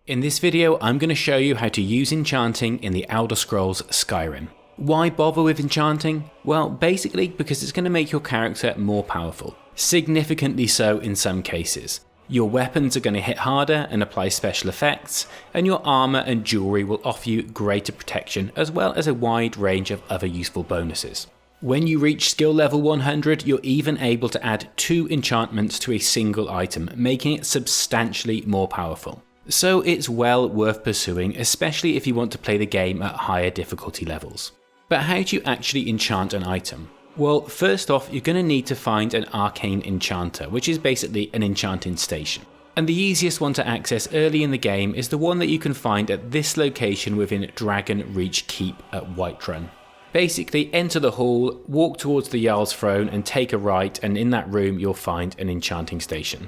In this video, I'm going to show you how to use enchanting in the Elder Scrolls Skyrim. Why bother with enchanting? Well, basically because it's going to make your character more powerful, significantly so in some cases. Your weapons are going to hit harder and apply special effects, and your armor and jewelry will offer you greater protection as well as a wide range of other useful bonuses. When you reach skill level 100, you're even able to add 2 enchantments to a single item, making it substantially more powerful. So it's well worth pursuing, especially if you want to play the game at higher difficulty levels. But how do you actually enchant an item? Well, first off, you're going to need to find an arcane enchanter, which is basically an enchanting station. And the easiest one to access early in the game is the one that you can find at this location within Dragon Reach Keep at Whiterun. Basically, enter the hall, walk towards the Jarl's throne and take a right, and in that room you'll find an enchanting station.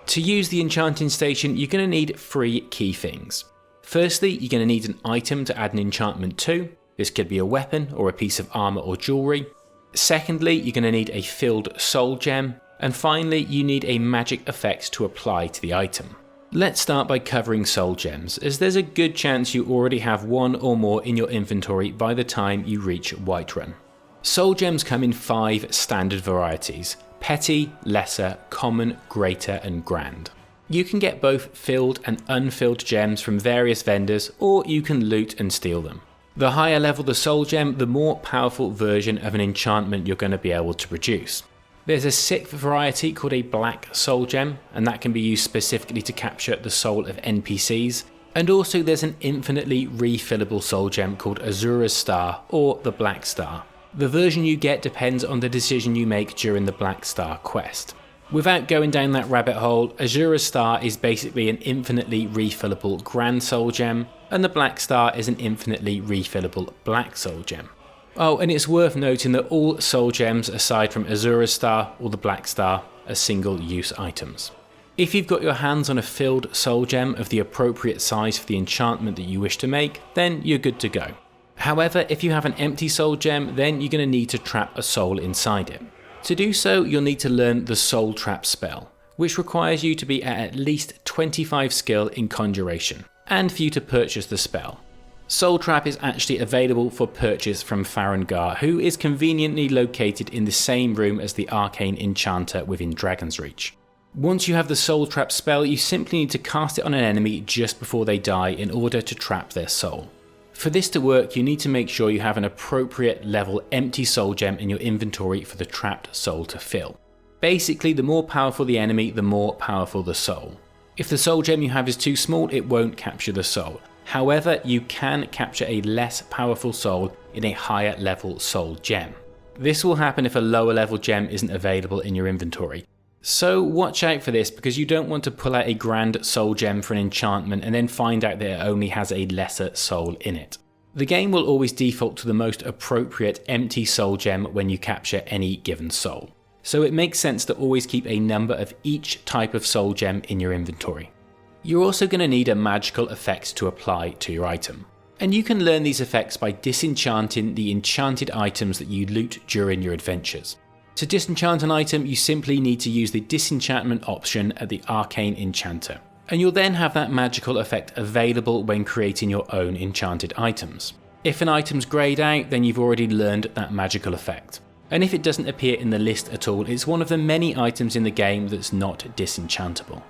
To use the enchanting station, you're going to need 3 key things. Firstly, you're going to need an item to add an enchantment to. This could be a weapon or a piece of armor or jewelry. Secondly, you're going to need a filled soul gem. And finally, you need a magic effect to apply to the item. Let's start by covering soul gems, as there's a good chance you already have one or more in your inventory by the time you reach Whiterun. Soul gems come in 5 standard varieties: petty, lesser, common, greater and grand. You can get both filled and unfilled gems from various vendors, or you can loot and steal them. The higher level the soul gem, the more powerful version of an enchantment you're going to be able to produce. There's a 6th variety called a black soul gem, and that can be used specifically to capture the soul of NPCs. And also there's an infinitely refillable soul gem called Azura's Star, or the Black Star. The version you get depends on the decision you make during the Black Star quest. Without going down that rabbit hole, Azura's Star is basically an infinitely refillable Grand Soul Gem, and the Black Star is an infinitely refillable Black Soul Gem. Oh, and it's worth noting that all Soul Gems aside from Azura's Star or the Black Star are single-use items. If you've got your hands on a filled Soul Gem of the appropriate size for the enchantment that you wish to make, then you're good to go. However, if you have an empty soul gem, then you're going to need to trap a soul inside it. To do so, you'll need to learn the soul trap spell, which requires you to be at least 25 skill in conjuration, and for you to purchase the spell. Soul trap is actually available for purchase from Farengar, who is conveniently located in the same room as the arcane enchanter within Dragon's Reach. Once you have the soul trap spell, you simply need to cast it on an enemy just before they die in order to trap their soul. For this to work, you need to make sure you have an appropriate level empty soul gem in your inventory for the trapped soul to fill. Basically, the more powerful the enemy, the more powerful the soul. If the soul gem you have is too small, it won't capture the soul. However, you can capture a less powerful soul in a higher level soul gem. This will happen if a lower level gem isn't available in your inventory. So watch out for this, because you don't want to pull out a grand soul gem for an enchantment and then find out that it only has a lesser soul in it. The game will always default to the most appropriate empty soul gem when you capture any given soul. So it makes sense to always keep a number of each type of soul gem in your inventory. You're also going to need a magical effect to apply to your item. And you can learn these effects by disenchanting the enchanted items that you loot during your adventures. To disenchant an item, you simply need to use the disenchantment option at the Arcane Enchanter, and you'll then have that magical effect available when creating your own enchanted items. If an item's greyed out, then you've already learned that magical effect. And if it doesn't appear in the list at all, it's one of the many items in the game that's not disenchantable.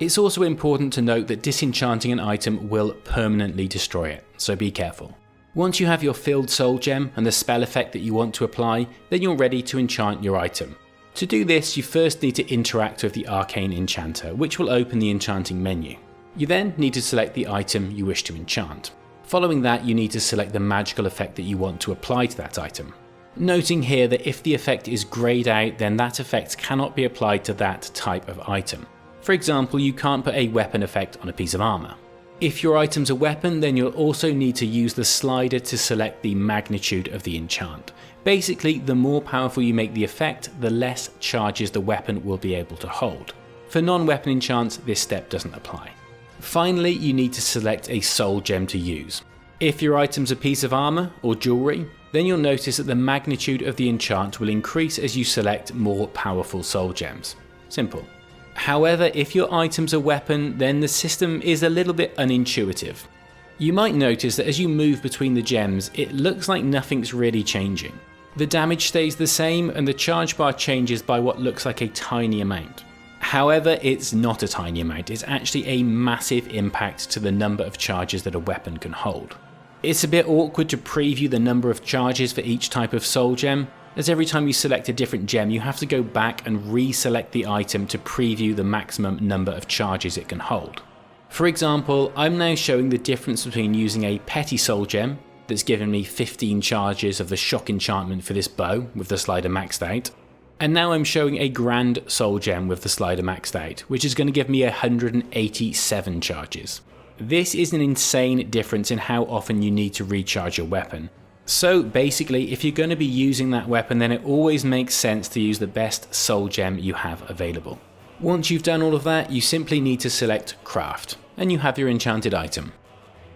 It's also important to note that disenchanting an item will permanently destroy it, so be careful. Once you have your filled soul gem and the spell effect that you want to apply, then you're ready to enchant your item. To do this, you first need to interact with the Arcane Enchanter, which will open the enchanting menu. You then need to select the item you wish to enchant. Following that, you need to select the magical effect that you want to apply to that item. Noting here that if the effect is greyed out, then that effect cannot be applied to that type of item. For example, you can't put a weapon effect on a piece of armor. If your item's a weapon, then you'll also need to use the slider to select the magnitude of the enchant. Basically, the more powerful you make the effect, the less charges the weapon will be able to hold. For non-weapon enchants, this step doesn't apply. Finally, you need to select a soul gem to use. If your item's a piece of armor or jewelry, then you'll notice that the magnitude of the enchant will increase as you select more powerful soul gems. Simple. However, if your item's a weapon, then the system is a little bit unintuitive. You might notice that as you move between the gems, it looks like nothing's really changing. The damage stays the same and the charge bar changes by what looks like a tiny amount. However, it's not a tiny amount, it's actually a massive impact to the number of charges that a weapon can hold. It's a bit awkward to preview the number of charges for each type of soul gem, as every time you select a different gem you have to go back and reselect the item to preview the maximum number of charges it can hold. For example, I'm now showing the difference between using a petty soul gem that's given me 15 charges of the shock enchantment for this bow with the slider maxed out, and now I'm showing a grand soul gem with the slider maxed out, which is going to give me 187 charges. This is an insane difference in how often you need to recharge your weapon. So basically, if you're going to be using that weapon, then it always makes sense to use the best soul gem you have available. Once you've done all of that, you simply need to select craft, and you have your enchanted item.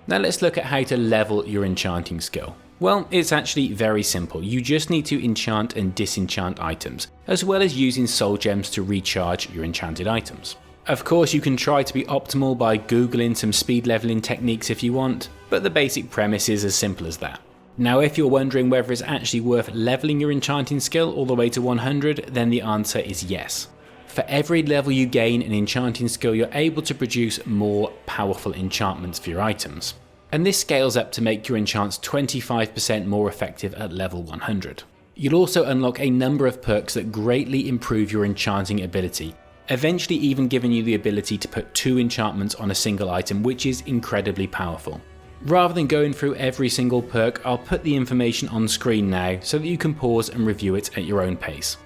Now let's look at how to level your enchanting skill. Well, it's actually very simple. You just need to enchant and disenchant items, as well as using soul gems to recharge your enchanted items. Of course, you can try to be optimal by googling some speed leveling techniques if you want, but the basic premise is as simple as that. Now if you're wondering whether it's actually worth leveling your enchanting skill all the way to 100, then the answer is yes. For every level you gain in enchanting skill, you're able to produce more powerful enchantments for your items. And this scales up to make your enchants 25% more effective at level 100. You'll also unlock a number of perks that greatly improve your enchanting ability, eventually even giving you the ability to put 2 enchantments on a single item, which is incredibly powerful. Rather than going through every single perk, I'll put the information on screen now so that you can pause and review it at your own pace.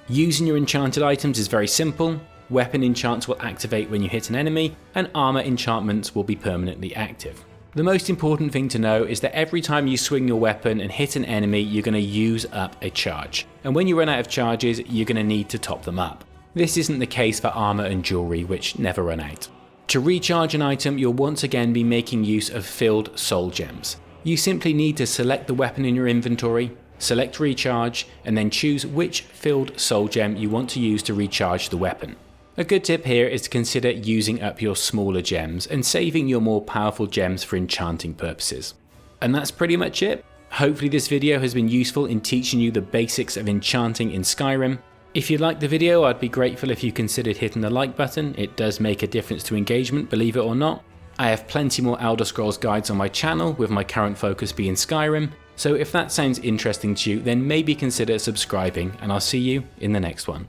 Using your enchanted items is very simple. Weapon enchants will activate when you hit an enemy, and armor enchantments will be permanently active. The most important thing to know is that every time you swing your weapon and hit an enemy, you're going to use up a charge. And when you run out of charges, you're going to need to top them up. This isn't the case for armor and jewelry, which never run out. To recharge an item, you'll once again be making use of filled soul gems. You simply need to select the weapon in your inventory, select recharge, and then choose which filled soul gem you want to use to recharge the weapon. A good tip here is to consider using up your smaller gems and saving your more powerful gems for enchanting purposes. And that's pretty much it. Hopefully this video has been useful in teaching you the basics of enchanting in Skyrim. If you liked the video, I'd be grateful if you considered hitting the like button. It does make a difference to engagement, believe it or not. I have plenty more Elder Scrolls guides on my channel, with my current focus being Skyrim, so if that sounds interesting to you, then maybe consider subscribing, and I'll see you in the next one.